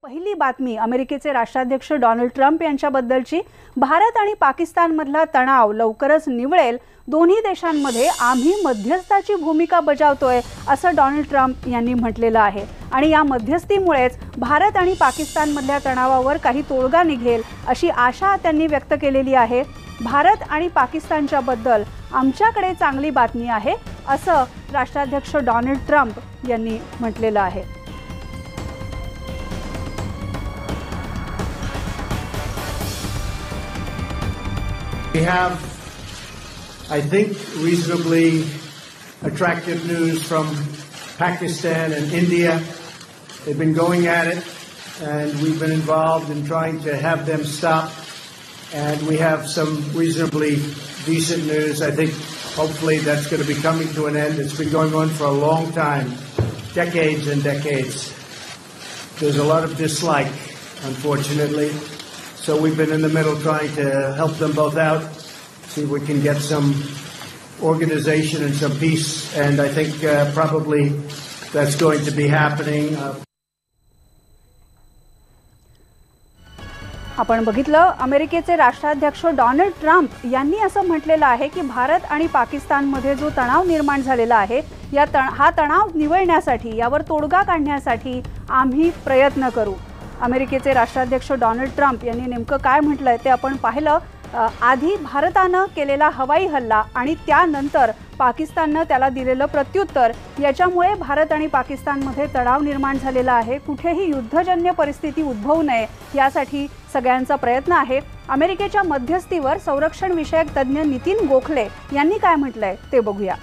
पहिली बातमी अमेरिकेचे राष्ट्राध्यक्ष डोनाल्ड ट्रम्प यांच्याबद्दलची। भारत आणि पाकिस्तानमधला तणाव लवकरच निवळेल, दोन्ही देशांमध्ये आम्ही मध्यस्थाची भूमिका बजावतोय असं डोनाल्ड ट्रम्प यांनी म्हटलेलं आहे। आणि या मध्यस्थीमुळेच भारत आणि पाकिस्तानमधल्या तणावावर काही तोडगा निघेल अशी आशा त्यांनी व्यक्त केलेली आहे। भारत आणि पाकिस्तानच्या बद्दल आमच्याकडे चांगली बातमी आहे असं राष्ट्राध्यक्ष डोनाल्ड ट्रम्प यांनी म्हटलेलं आहे। We have, I think, reasonably attractive news from Pakistan and India. They've been going at it, and we've been involved in trying to have them stop. And we have some reasonably decent news. I think hopefully that's going to be coming to an end. It's been going on for a long time, decades and decades. There's a lot of dislike, unfortunately. So we've been in the middle trying to help them both out, see if we can get some organization and some peace. And I think probably that's going to be happening. आपण बघितलं, अमेरिकेचे राष्ट्राध्यक्ष Donald Trump यांनी असं म्हटलेलं आहे की भारत आणि पाकिस्तानमध्ये जो तणाव निर्माण झालेला आहे, हा तणाव निवळण्यासाठी, यावर तोडगा काढण्यासाठी आम्ही प्रयत्न करू। अमेरिकेचे राष्ट्राध्यक्ष डोनाल्ड ट्रम्प यांनी नेमकं काय म्हटलंय ते आपण पाहिलं। आधी भारतानं केलेला हवाई हल्ला आणि त्यानंतर पाकिस्ताननं त्याला दिलेलं प्रत्युत्तर, याच्यामुळे भारत आणि पाकिस्तानमध्ये तणाव निर्माण झालेला आहे। कुठेही युद्धजन्य परिस्थिती उद्भवू नये यासाठी सगळ्यांचा प्रयत्न आहे। अमेरिकेच्या मध्यस्थीवर संरक्षण विषयक तज्ञ नितीन गोखले यांनी काय म्हटलंय ते बघूया।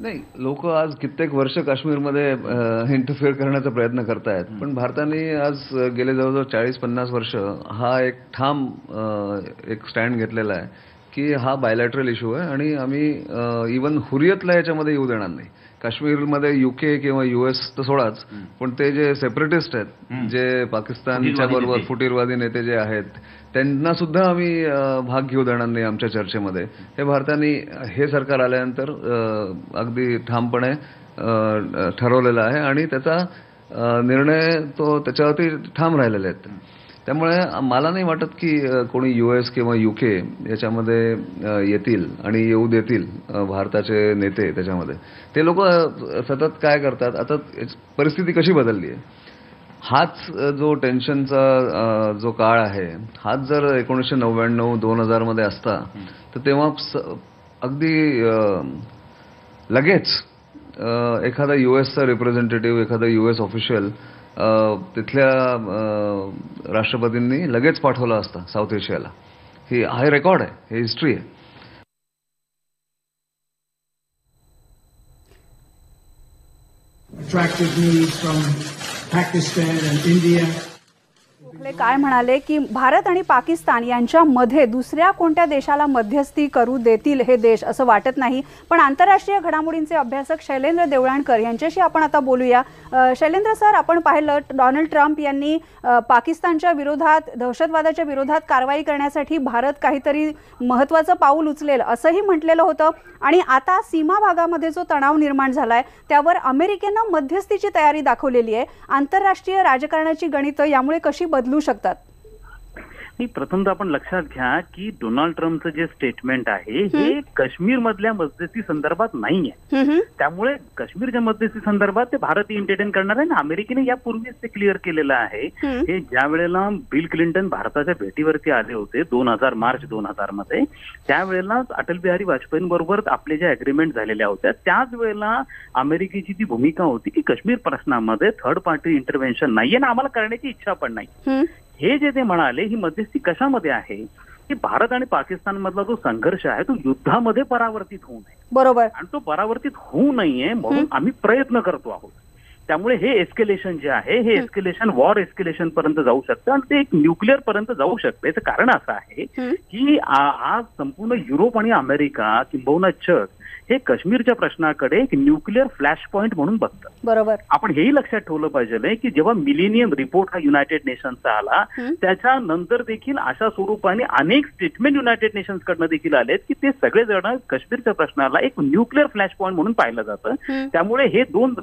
नाही, लोक आज कित्येक वर्ष काश्मीरमध्ये इंटरफेअर करण्याचा प्रयत्न करतायत, पण भारताने आज गेले जवळजवळ 40-50 वर्ष हा एक ठाम एक स्टँड घेतलेला आहे की हा बायलॅटरल इश्यू आहे आणि आम्ही इवन हुरियतला याच्यामध्ये येऊ देणार नाही। काश्मीरमध्ये UK किंवा US तर सोडाच, पण ते जे सेपरेटिस्ट आहेत, जे पाकिस्तानच्या बरोबर फुटीरवादी नेते जे आहेत, त्यांना सुद्धा आम्ही भाग घेऊ देणार नाही आमच्या चर्चेमध्ये। हे भारताने हे सरकार आल्यानंतर अगदी ठामपणे ठरवलेलं आहे आणि त्याचा निर्णय तो त्याच्यावरती ठाम राहिलेले आहेत। त्यामुळे मला नाही वाटत की कोणी US किंवा UK याच्यामध्ये येतील आणि येऊ देतील भारताचे नेते त्याच्यामध्ये। ते लोक सतत काय करतात, आता परिस्थिती कशी बदलली आहे, हाच जो टेन्शनचा जो काळ आहे, हाच जर 1999-2000 मध्ये असता तर तेव्हा अगदी लगेच एखादा USचा रिप्रेझेंटेटिव्ह, एखादा US ऑफिशियल तिथल्या राष्ट्रपतींनी लगेच पाठवला असता साऊथ एशियाला। हा रेकॉर्ड आहे, हे हिस्ट्री आहे। Attractive news from Pakistan and India. Gokhale काय म्हणाले की भारत आणि पाकिस्तान यांच्यामध्ये दुसऱ्या कोणत्या देशाला मध्यस्थी करू देतील हे देश असं वाटत नाही। पण आंतरराष्ट्रीय घडामोडींचे अभ्यासक शैलेंद्र देवळाणकर यांच्याशी आपण आता बोलूया। शैलेंद्र सर, आपण पाहिलं डोनाल्ड ट्रम्प यांनी पाकिस्तानच्या विरोधात, दहशतवादाच्या विरोधात कारवाई करण्यासाठी भारत काहीतरी महत्त्वाचं पाऊल उचलेल असंही म्हटलेलं होतं। आणि आता सीमा भागामध्ये जो तणाव निर्माण झालाय त्यावर अमेरिकेनं मध्यस्थीची तयारी दाखवलेली आहे। आंतरराष्ट्रीय राजकारणाची गणितं यामुळे कशी बदलू शकतात? प्रथमतः आपण लक्षात घ्या की डोनाल्ड ट्रम्पचं जे स्टेटमेंट आहे हे काश्मीर मधल्या मध्यस्थी संदर्भात नाहीये। त्यामुळे काश्मीरच्या मध्यस्थी संदर्भात ते भारत एंटरटेन करणार आहे ना। अमेरिकेने यापूर्वीच ते क्लिअर केलेलं आहे। हे ज्या वेळेला बिल क्लिंटन भारताच्या भेटीवरती आले होते मार्च 2000 मध्ये, त्यावेळेला अटल बिहारी वाजपेयींबरोबर आपले जे अग्रीमेंट झालेल्या होत्या, त्याच वेळेला अमेरिकेची ती भूमिका होती की काश्मीर प्रश्नामध्ये थर्ड पार्टी इंटरव्हेन्शन नाहीये ना, आम्हाला करण्याची इच्छा पण नाही। हे जे ते म्हणाले, ही मध्यस्थी कशामध्ये आहे की भारत आणि पाकिस्तान मधला जो संघर्ष आहे तो युद्धामध्ये परावर्तित होऊ नये, बरोबर, आणि तो परावर्तित होऊ नये म्हणून आम्ही प्रयत्न करतो आहोत। त्यामुळे हे एस्केलेशन जे आहे, हे एस्केलेशन वॉर एस्केलेशन पर्यंत जाऊ शकतं आणि ते एक न्यूक्लिअर पर्यंत जाऊ शकतं। याचं कारण असं आहे की आज संपूर्ण युरोप आणि अमेरिका किंबहुना जग हे काश्मीरच्या प्रश्नाकडे एक न्यूक्लिअर फ्लॅश पॉइंट म्हणून बघतात. बरोबर. आपण हेही लक्षात ठेवलं पाहिजे की जेव्हा मिलेनियम रिपोर्ट हा युनायटेड नेशन्सचा आला त्याच्यानंतर देखील अशा स्वरूपाने अनेक स्टेटमेंट युनायटेड नेशन्स कडनं देखील आलेत की ते सगळेजण काश्मीरच्या प्रश्नाला एक न्यूक्लिअर फ्लॅश पॉइंट म्हणून पाहिलं जातं. त्यामुळे हे दोन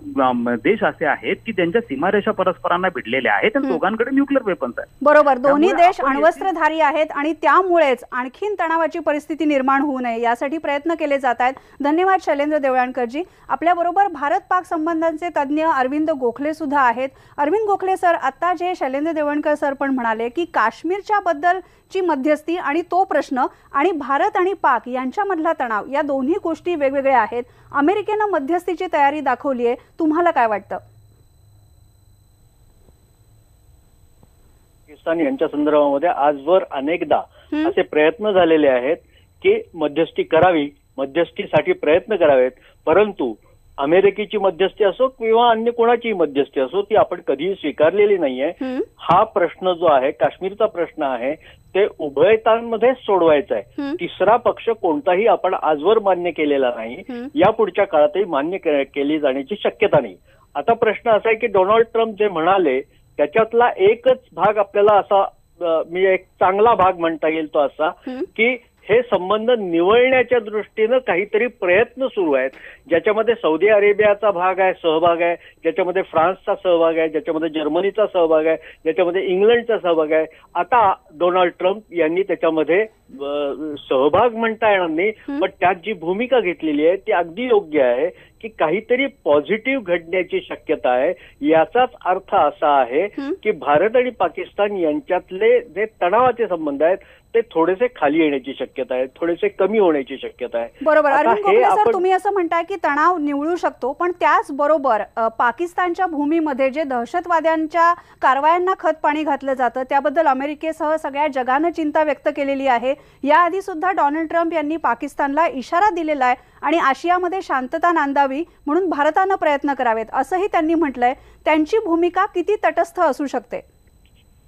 देश असे आहेत की त्यांच्या सीमारेषा परस्परांना भिडलेल्या आहेत आणि दोघांकडे न्यूक्लिअर वेपन्स आहेत. बरोबर. दोन्ही देश अण्वस्त्रधारी आहेत आणि त्यामुळेच आणखीन तणावाची परिस्थिती निर्माण होऊ नये यासाठी प्रयत्न केले जात आहेत. धन्यवाद शैलेंद्र देवळाणकरजी. आपल्याबरोबर भारत पाक संबंधांचे तज्ज्ञ अरविंद गोखले सुद्धा आहेत. अरविंद गोखले सर, आता जे शैलेंद्र देवळणकर सर पण म्हणाले की काश्मीरच्या बद्दलची मध्यस्थी आणि तो प्रश्न आणि भारत आणि पाक यांच्यामधला तणाव या दोन्ही गोष्टी वेगवेगळ्या आहेत. अमेरिकेनं मध्यस्थीची तयारी दाखवली आहे. तुम्हाला काय वाटतं? पाकिस्तान यांच्या संदर्भामध्ये आजवर अनेकदा असे प्रयत्न झालेले आहेत की मध्यस्थी करावी, मध्यस्थीसाठी प्रयत्न करावेत, परंतु अमेरिकेची मध्यस्थी असो किंवा अन्य कोणाची मध्यस्थी असो ती आपण कधीही स्वीकारलेली नाहीये. हा प्रश्न जो आहे, काश्मीरचा प्रश्न आहे, ते उभयतांमध्येच सोडवायचा आहे. तिसरा पक्ष कोणताही आपण आजवर मान्य केलेला नाही, यापुढच्या काळातही मान्य केली जाण्याची शक्यता नाही. आता प्रश्न असा आहे की डोनाल्ड ट्रम्प जे म्हणाले त्याच्यातला एकच भाग आपल्याला असा म्हणजे एक चांगला भाग म्हणता येईल तो असा की हे संबंध निवळण्याच्या दृष्टीनं काहीतरी प्रयत्न सुरू आहेत, ज्याच्यामध्ये सौदी अरेबियाचा भाग आहे, सहभाग आहे, ज्याच्यामध्ये फ्रान्सचा सहभाग आहे, ज्याच्यामध्ये जर्मनीचा सहभाग आहे, ज्याच्यामध्ये इंग्लंडचा सहभाग आहे. आता डोनाल्ड ट्रम्प यांनी त्याच्यामध्ये सहभाग म्हणता येणार नाही, पण त्यात जी भूमिका घेतलेली आहे ती अगदी योग्य आहे की काहीतरी पॉझिटिव्ह घडण्याची शक्यता आहे. याचाच अर्थ असा आहे की भारत आणि पाकिस्तान यांच्यातले जे तणावाचे संबंध आहेत ते थोडेसे खाली येण्याची शक्यता आहे, थोडेसे कमी होण्याची शक्यता आहे. बरोबर. अरविंद गोखले सर, तुम्ही असं म्हणताय की तणाव निवळू शकतो, पण त्याचबरोबर पाकिस्तानच्या भूमीमध्ये जे दहशतवाद्यांच्या कारवायांना खत पाणी घातलं जातं त्याबद्दल अमेरिकेसह सगळ्या जगानं चिंता व्यक्त केलेली आहे. याआधी सुद्धा डोनाल्ड ट्रम्प यांनी पाकिस्तानला इशारा दिलेला आहे आणि आशियामध्ये शांतता नांदावी म्हणून भारतानं प्रयत्न करावेत असंही त्यांनी म्हटलंय. त्यांची भूमिका किती तटस्थ असू शकते?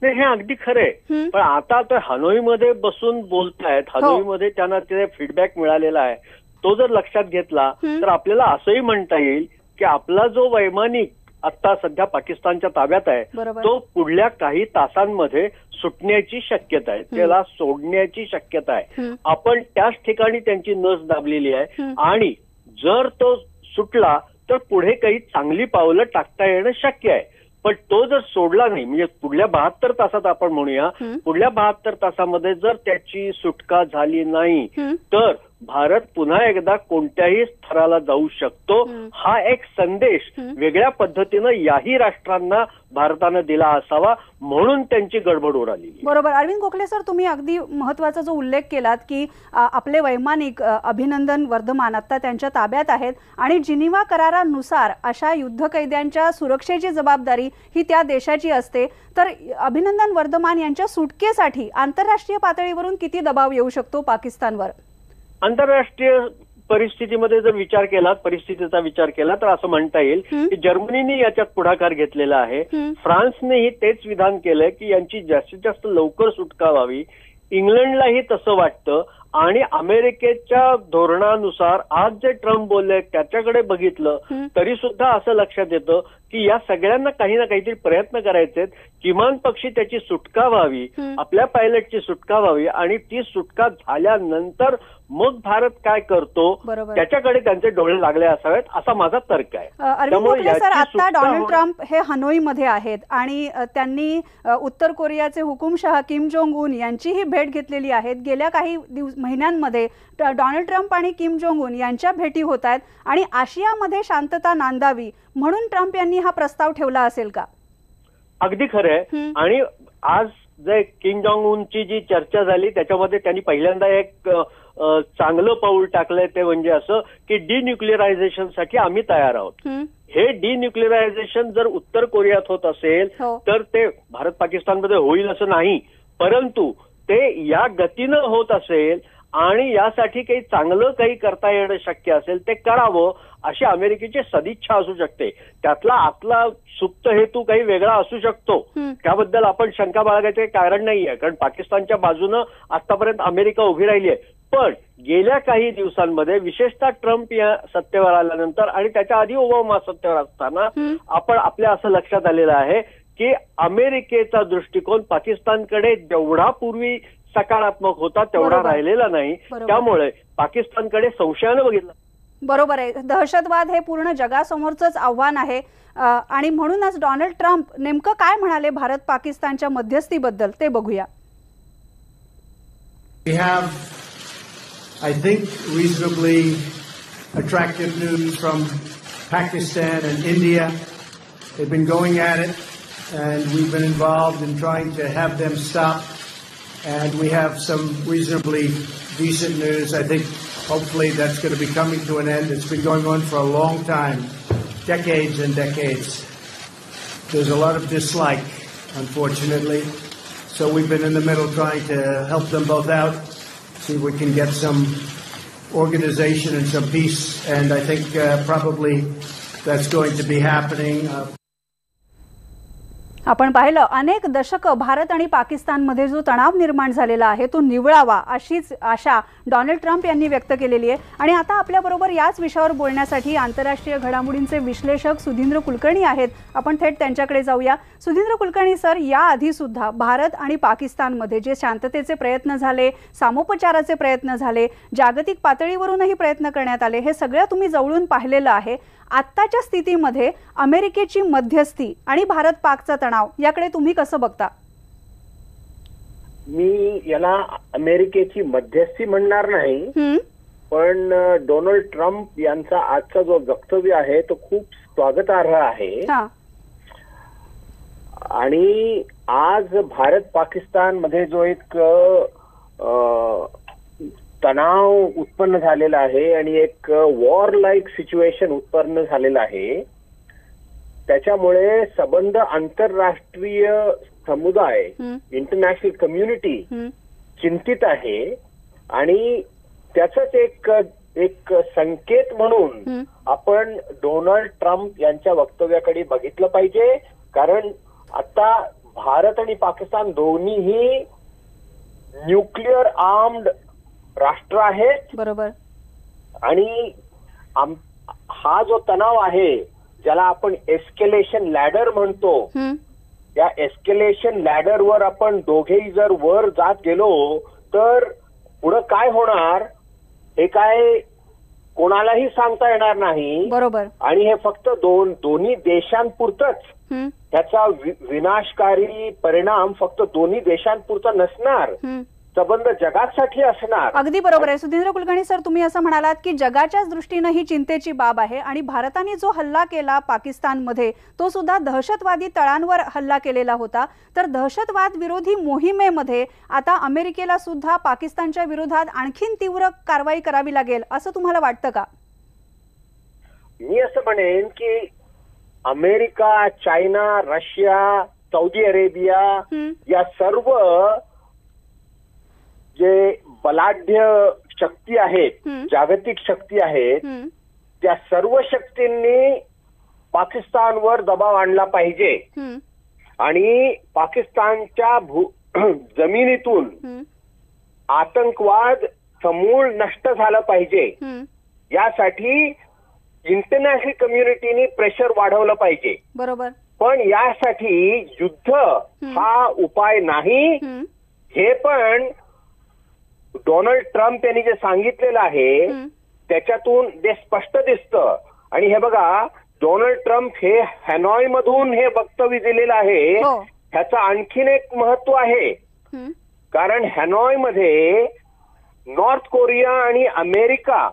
नाही, हे अगदी खरंय, पण आता ते हनोईमध्ये बसून बोलतायत, हनोईमध्ये त्यांना ते फीडबॅक मिळालेला आहे, तो जर लक्षात घेतला तर आपल्याला असंही म्हणता येईल की आपला जो वैमानिक आता सध्या पाकिस्तानच्या ताब्यात आहे तो पुढल्या काही तासांमध्ये सुटण्याची शक्यता आहे, त्याला सोडण्याची शक्यता आहे. आपण त्याच ठिकाणी त्यांची नस दाबलेली आहे आणि जर तो सुटला तर पुढे काही चांगली पावलं टाकता येणं शक्य आहे. पण तो जर सोडला नाही, म्हणजे पुढल्या 72 तासात आपण म्हणूया, पुढल्या 72 तासामध्ये जर त्याची सुटका झाली नाही तर भारत पुन्हा एकदा कोणत्याही स्तराला जाऊ शकतो. हा एक संदेश वेगळ्या पद्धतीनं याही राष्ट्रांना भारतानं दिला असावा म्हणून त्यांची गडबड उडाली. बरोबर. अरविंद गोखले सर, तुम्ही अगदी महत्वाचा जो उल्लेख केलात की आपले वैमानिक अभिनंदन वर्धमान आता त्यांच्या ताब्यात आहेत आणि जिनिव्हा करारानुसार अशा युद्धकैद्यांच्या सुरक्षेची जबाबदारी ही त्या देशाची असते. तर अभिनंदन वर्धमान यांच्या सुटकेसाठी आंतरराष्ट्रीय पातळीवरून किती दबाव येऊ शकतो पाकिस्तानवर? आंतरराष्ट्रीय परिस्थितीमध्ये जर विचार केला, परिस्थितीचा विचार केला तर असं म्हणता येईल की जर्मनीने याच्यात पुढाकार घेतलेला आहे, फ्रान्सनेही तेच विधान केलंय की यांची जास्तीत जास्त लवकर सुटका व्हावी, इंग्लंडलाही तसं वाटतं आणि अमेरिकेच्या धोरणानुसार आज जे ट्रम्प बोलले त्याच्याकडे बघितलं तरी सुद्धा असं लक्षात येतं की या सगळ्यांना काही ना काहीतरी प्रयत्न करायचे, किमान पक्षी त्याची सुटका व्हावी, आपल्या पायलटची सुटका व्हावी आणि ती सुटका झाल्यानंतर मग भारत काय करतो त्याच्याकडे त्यांचे डोळे लागले असावेत असा माझा तर्क आहे. अरविंद गोखले सर, आता डोनाल्ड ट्रम्प हे हनोईमध्ये आहेत आणि त्यांनी उत्तर कोरियाचे हुकुमशहा किम जोंग उन यांचीही भेट घेतलेली आहे. गेल्या काही महिन्यांमध्ये डोनाल्ड ट्रम्प आणि किम जोंग उन यांच्या भेटी होत आहेत आणि आशियामध्ये शांतता नांदावी म्हणून ट्रम्प यांनी हा प्रस्ताव ठेवला असेल का? अगदी खरं आहे. आणि आज जे किम जोंग उनची जी चर्चा झाली त्याच्यामध्ये त्यांनी पहिल्यांदा एक चांगलं पाऊल टाकलंय, ते म्हणजे असं की डिन्यूक्लिअरायझेशनसाठी आम्ही तयार आहोत. हे डिन्यूक्लिअरायझेशन जर उत्तर कोरियात होत असेल तर ते भारत पाकिस्तानमध्ये होईल असं नाही, परंतु ते या गतीनं होत असेल आणि यासाठी काही चांगलं काही करता येणं शक्य असेल ते करावं अशी अमेरिकेची सदिच्छा असू शकते. त्यातला आतला सुप्त हेतू काही वेगळा असू शकतो, त्याबद्दल आपण शंका बाळगायचे कारण नाहीये, कारण पाकिस्तानच्या बाजूनं आतापर्यंत अमेरिका उभी राहिली आहे. पण गेल्या काही दिवसांमध्ये विशेषतः ट्रम्प या सत्तेवर आल्यानंतर आणि त्याच्या आधी ओबामा सत्तेवर असताना आपण आपल्या असं लक्षात आलेलं आहे की अमेरिकेचा दृष्टिकोन पाकिस्तानकडे जेवढा पूर्वी सकारात्मक होता तेवढा राहिलेला नाही. त्यामुळे पाकिस्तानकडे संशयानं बघितलं. बरोबर आहे. दहशतवाद हे पूर्ण जगासमोरच आव्हान आहे आणि म्हणूनच डोनाल्ड ट्रम्प नेमकं काय म्हणाले भारत पाकिस्तानच्या मध्यस्थीबद्दल ते बघूया. We have, I think, reasonably attractive news from Pakistan and India. They've been going at it, and we've been involved in trying to have them stop. And we have some reasonably decent news. I think hopefully that's going to be coming to an end. It's been going on for a long time, decades and decades. There's a lot of dislike, unfortunately. So we've been in the middle trying to help them both out, see if we can get some organization and some peace. And I think probably that's going to be happening. आपण पाहिलं अनेक दशकं भारत आणि पाकिस्तानमध्ये जो तणाव निर्माण झालेला आहे तो निवळावा अशीच आशा डोनाल्ड ट्रम्प यांनी व्यक्त केलेली आहे. आणि आता आपल्याबरोबर याच विषयावर बोलण्यासाठी आंतरराष्ट्रीय घडामोडींचे विश्लेषक सुधींद्र कुलकर्णी आहेत. आपण थेट त्यांच्याकडे जाऊया. सुधींद्र कुलकर्णी सर, याआधी सुद्धा भारत आणि पाकिस्तानमध्ये जे शांततेचे प्रयत्न झाले, सामोपचाराचे प्रयत्न झाले, जागतिक पातळीवरूनही प्रयत्न करण्यात आले, हे सगळं तुम्ही जवळून पाहिलेलं आहे. आत्ताच्या स्थितीमध्ये अमेरिकेची मध्यस्थी आणि भारत पाकचा तणाव याकडे तुम्ही कसं बघता? मी याला अमेरिकेची मध्यस्थी म्हणणार नाही, पण डोनाल्ड ट्रम्प यांचा आजचा जो वक्तव्य आहे तो खूप स्वागतार्ह आहे. आणि आज भारत पाकिस्तान मध्ये जो एक तणाव उत्पन्न झालेला आहे आणि एक वॉर लाईक सिच्युएशन उत्पन्न झालेलं आहे, त्याच्यामुळे संबंध आंतरराष्ट्रीय समुदाय इंटरनॅशनल कम्युनिटी चिंतित आहे. आणि त्याचाच एक संकेत म्हणून आपण डोनाल्ड ट्रम्प यांच्या वक्तव्याकडे बघितलं पाहिजे. कारण आता भारत आणि पाकिस्तान दोन्हीही न्यूक्लिअर आर्म्ड राष्ट्र आहेत. बरोबर. आणि हा जो तणाव आहे ज्याला आपण एस्केलेशन लॅडर म्हणतो, या एस्केलेशन लॅडरवर आपण दोघेही जर वर जात गेलो तर पुढे काय होणार हे काय कोणालाही सांगता येणार नाही. बरोबर. आणि हे फक्त दोन्ही देशांपुरतच त्याचा विनाशकारी परिणाम फक्त दोन्ही पुरता नसणार, संबंध जगासाठी असणार. अगदी बरोबर आहे सुधींद्र कुलकर्णी सर, तुम्ही असं म्हणालात की जगाच्याच दृष्टीने ही चिंतेची बाब आहे आणि भारताने जो हल्ला केला पाकिस्तानमध्ये तो सुद्धा दहशतवादी तळांवर हल्ला केलेला होता. तर दहशतवाद विरोधी मोहिमेमध्ये आता अमेरिकेला सुद्धा पाकिस्तानच्या विरोधात आणखीन तीव्र कारवाई करावी लागेल असं तुम्हाला वाटतं का? मी असं म्हणेन की America, China, Russia, Saudi Arabia या सर्व जे बलाढ्य शक्ती आहेत, जागतिक शक्ती आहेत, त्या सर्व शक्तींनी पाकिस्तानवर दबाव आणला पाहिजे आणि पाकिस्तानच्या जमिनीतून आतंकवाद समूळ नष्ट झाला पाहिजे. यासाठी इंटरनॅशनल कम्युनिटीने प्रेशर वाढवलं पाहिजे. बरोबर. पण यासाठी युद्ध हा उपाय नाही, हे पण डोनाल्ड ट्रम्प यांनी जे सांगितलेलं आहे त्याच्यातून ते स्पष्ट दिसतं. आणि हे बघा, डोनाल्ड ट्रम्प हे हॅनॉय मधून हे वक्तव्य दिलेलं आहे. ह्याचं आणखीन एक महत्व आहे, कारण हॅनॉय मध्ये नॉर्थ कोरिया आणि अमेरिका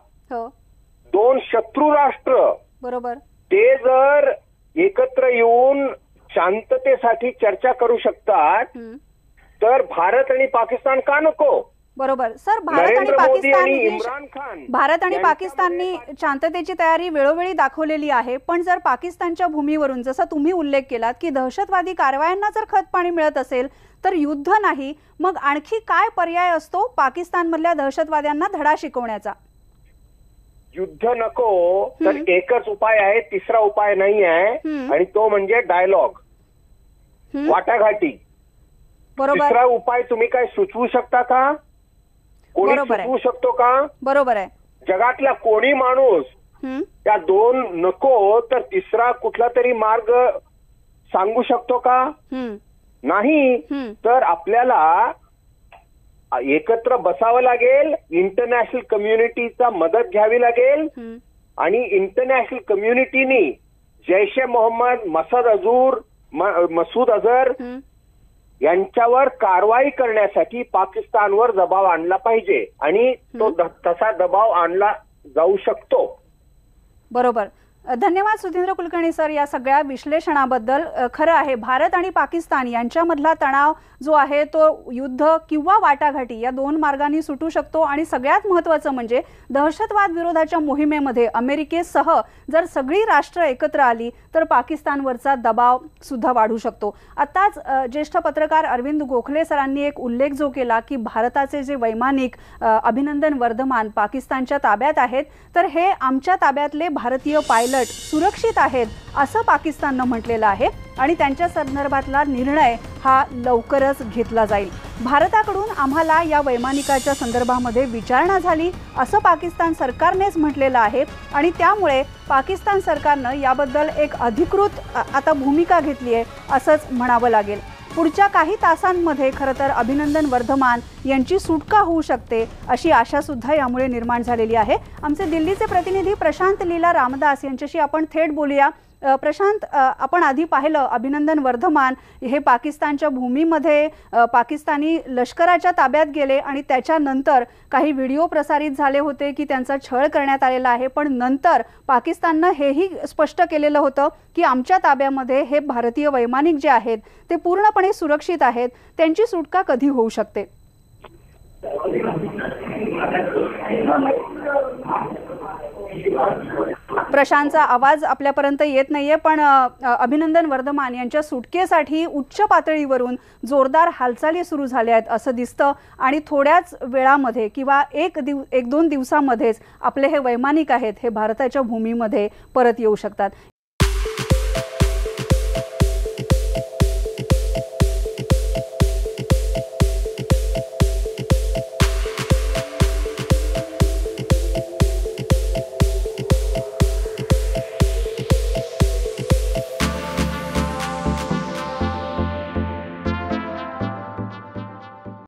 दोन शत्रू राष्ट्र, बरोबर, ते जर एकत्र येऊन शांततेसाठी चर्चा करू शकतात तर भारत आणि पाकिस्तान का नको? बरोबर सर. भारत आणि पाकिस्ताननी शांततेची तयारी वेळोवेळी दाखवलेली आहे, पण जर पाकिस्तानच्या भूमीवरून जसं तुम्ही उल्लेख केलात की दहशतवादी कारवायांना जर खतपाणी मिळत असेल तर युद्ध नाही, मग आणखी काय पर्याय असतो पाकिस्तानमधल्या दहशतवाद्यांना धडा शिकवण्याचा? युद्ध नको तर एकच उपाय आहे, तिसरा उपाय नाही आहे, आणि तो म्हणजे डायलॉग, वाटाघाटी. बरोबर. तिसरा उपाय तुम्ही काय सुचवू शकता का? कोणी बरोबर आहे. सुटवू शकतो का? बरोबर आहे. जगातला कोणी माणूस त्या दोन नको तर तिसरा कुठला तरी मार्ग सांगू शकतो का? नाही. तर आपल्याला एकत्र बसावं लागेल, इंटरनॅशनल कम्युनिटीचा मदत घ्यावी लागेल आणि इंटरनॅशनल कम्युनिटीनी जैश ए मोहम्मद, मसूद अझहर यांच्यावर कारवाई करण्यासाठी पाकिस्तानवर दबाव आणला पाहिजे आणि तो तसा दबाव आणला जाऊ शकतो. बरोबर. धन्यवाद सुधींद्र कुलकर्णी सर या सगळ्या विश्लेषणाबद्दल. खरं आहे भारत आणि पाकिस्तान यांच्यामधला तणाव जो आहे तो युद्ध किंवा वाटाघाटी या दोन मार्गांनी सुटू शकतो आणि सगळ्यात महत्त्वाचं म्हणजे दहशतवाद विरोधाच्या मोहिमेमध्ये अमेरिकेसह जर सगळी राष्ट्र एकत्र आली तर पाकिस्तानवरचा दबाव सुद्धा वाढू शकतो. आताच ज्येष्ठ पत्रकार अरविंद गोखले सरांनी एक उल्लेख जो केला की भारताचे जे वैमानिक अभिनंदन वर्धमान पाकिस्तानच्या ताब्यात आहेत तर हे आमच्या ताब्यातले भारतीय पायलट सुरक्षित आहेत असं पाकिस्ताननं म्हटलेलं आहे आणि त्यांच्या संदर्भातला निर्णय हा लवकरच घेतला जाईल. भारताकडून आम्हाला या वैमानिकाच्या संदर्भामध्ये विचारणा झाली असं पाकिस्तान सरकारनेच म्हटलेलं आहे आणि त्यामुळे पाकिस्तान सरकारनं याबद्दल एक अधिकृत आता भूमिका घेतली आहे असंच म्हणावं लागेल. पुढच्या काही तासांमध्ये खरं तर अभिनंदन वर्धमान यांची सुटका होऊ शकते अशी आशा सुद्धा यामुळे निर्माण झालेली आहे. आमचे दिल्लीचे प्रतिनिधी प्रशांत लीला रामदास यांच्याशी आपण थेट बोलूया. प्रशांत, आपण आधी पाहिलं अभिनंदन वर्धमान हे पाकिस्तानच्या भूमीमध्ये पाकिस्तानी लष्कराच्या ताब्यात गेले आणि त्याच्यानंतर काही व्हिडिओ प्रसारित झाले होते की त्यांचा छळ करण्यात आलेला आहे, पण नंतर पाकिस्ताननं हेही स्पष्ट केलेलं होतं की आमच्या ताब्यामध्ये हे भारतीय वैमानिक जे आहेत ते पूर्णपणे सुरक्षित आहेत. त्यांची सुटका कधी होऊ शकते? प्रशांतचा आवाज आपल्यापर्यंत येत नाहीये, पण अभिनंदन वर्धमान यांच्या सुटकेसाठी उच्च पातळीवरून जोरदार हालचाली सुरू झाल्या आहेत असं दिसतं आणि थोड्याच वेळामध्ये किंवा एक दोन दिवसामध्येच आपले हे वैमानिक आहेत हे भारताच्या भूमीमध्ये परत येऊ शकतात.